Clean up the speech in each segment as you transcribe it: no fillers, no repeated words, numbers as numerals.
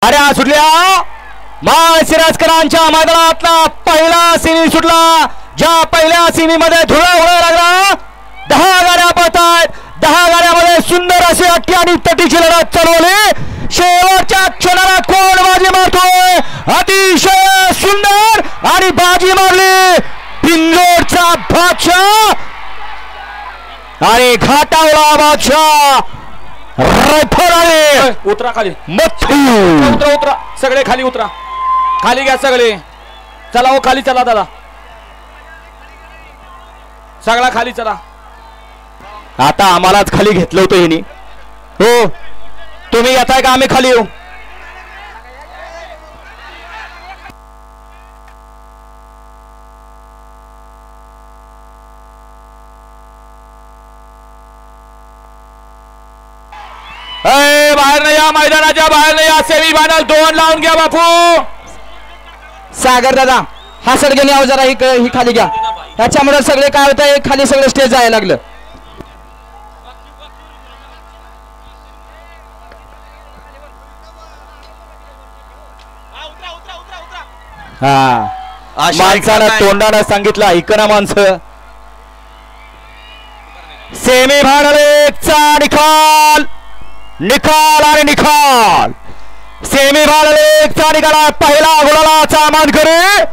गाड्या सुटल्या माळशिरसकरांच्या मैदानातला पहिला सेमी सुटला। ज्या पहिल्या सेमी मध्ये धुळा उडू लागला। 10 गाड्या पळतायत। 10 गाड्यामध्ये सुंदर अशी अट्टी आणि तटीची लढत चालवली। शेवटच्या क्षणाला कोण बाजी मारतोय? अतिशय सुंदर आणि बाजी मारली बिंदोडचा बादशाह आणि घाटावला बादशाह। उतरा खाली, उतरा उतरा सगळे खाली उतरा, खाली घ्या सगळे। चला हो खाली चला दादा, सगळा खाली चला। आता आम्हालाच खाली घेतलं होतं हिने। हो तुम्ही येताय का? आम्ही खाली येऊ? बाहेर नाही या, मैदानाच्या बाहेर नाही या। सेमी फायनल 2 लावून घ्या बापू। सागर दादा हा सगळे याव जरा ही खाली घ्या। त्याच्यामुळे सगळे काय होतं, खाली सगळं स्टेज जायला लागलं। हा माणसानं तोंडानं सांगितलं ऐकना माणसं। सेमी फायनल 1चा निकाल, निकाल आणि निकाल। सेमी फायनल 1चा निकाल। पहिला गुलालाचा मानकरी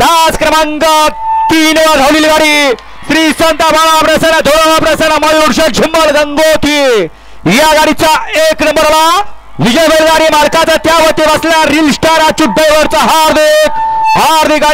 तास क्रमांक 3 वर धावलेली गाडी श्री संत बाळा प्रसन्न धोळा प्रसन्न मयूर झुंबल गंगोती या गाडीचा 1 नंबरला विजय बैलगाडी मालकाचा त्यावरती बसला रील स्टार अच्युत ड्रायव्हरचा हार्दिक